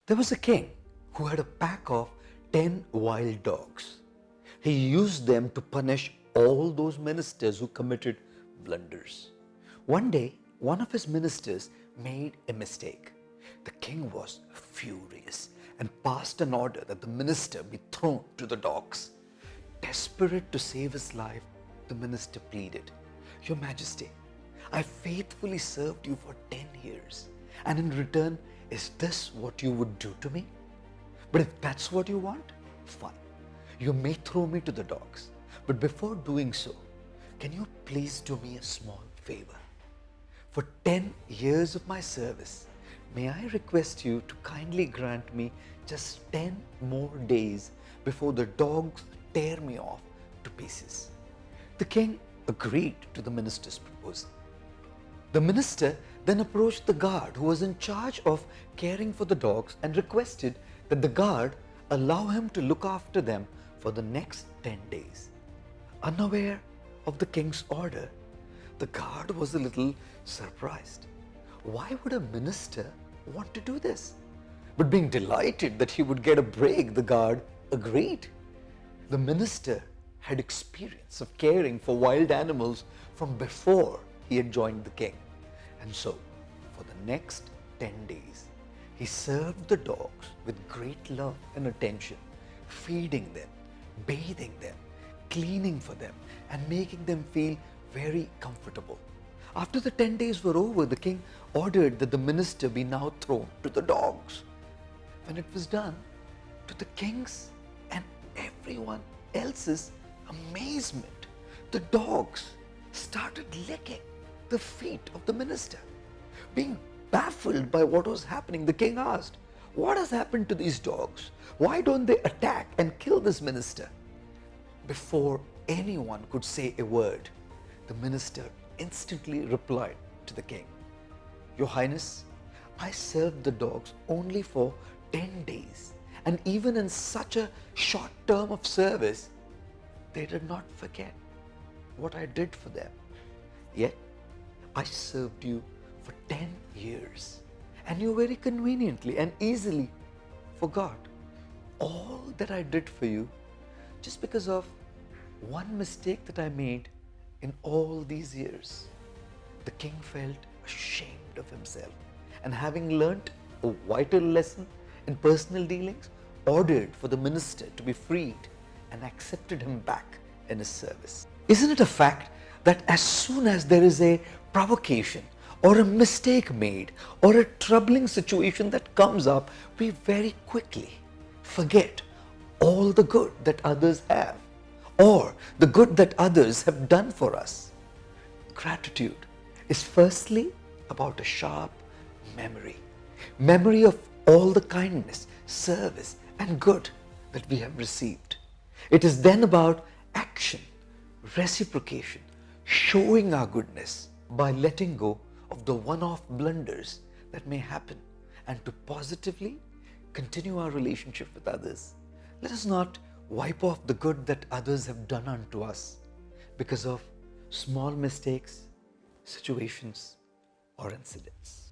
There was a king who had a pack of 10 wild dogs. He used them to punish all those ministers who committed blunders. One day, one of his ministers made a mistake. The king was furious and passed an order that the minister be thrown to the dogs. Desperate to save his life, the minister pleaded, "Your Majesty, I faithfully served you for 10 years, and in return, is this what you would do to me? But if that's what you want, fine. You may throw me to the dogs, but before doing so, can you please do me a small favor? For 10 years of my service, may I request you to kindly grant me just 10 more days before the dogs tear me off to pieces." The king agreed to the minister's proposal. The minister then approached the guard who was in charge of caring for the dogs and requested that the guard allow him to look after them for the next 10 days. Unaware of the king's order, the guard was a little surprised. Why would a minister want to do this? But being delighted that he would get a break, the guard agreed. The minister had experience of caring for wild animals from before he had joined the king. And so, for the next 10 days, he served the dogs with great love and attention, feeding them, bathing them, cleaning for them, and making them feel very comfortable. After the 10 days were over, the king ordered that the minister be now thrown to the dogs. When it was done, to the king's and everyone else's amazement, the dogs started licking the feet of the minister. Being baffled by what was happening, the king asked, "What has happened to these dogs? Why don't they attack and kill this minister?" Before anyone could say a word, the minister instantly replied to the king, "Your Highness, I served the dogs only for 10 days, and even in such a short term of service, they did not forget what I did for them. Yet, I served you for 10 years, and you very conveniently and easily forgot all that I did for you just because of one mistake that I made in all these years." The king felt ashamed of himself, and having learnt a vital lesson in personal dealings, ordered for the minister to be freed and accepted him back in his service. Isn't it a fact that as soon as there is a provocation or a mistake made or a troubling situation that comes up, we very quickly forget all the good that others have or the good that others have done for us? Gratitude is firstly about a sharp memory of all the kindness, service, and good that we have received. It is then about action, reciprocation, showing our goodness by letting go of the one-off blunders that may happen, and to positively continue our relationship with others. Let us not wipe off the good that others have done unto us because of small mistakes, situations, or incidents.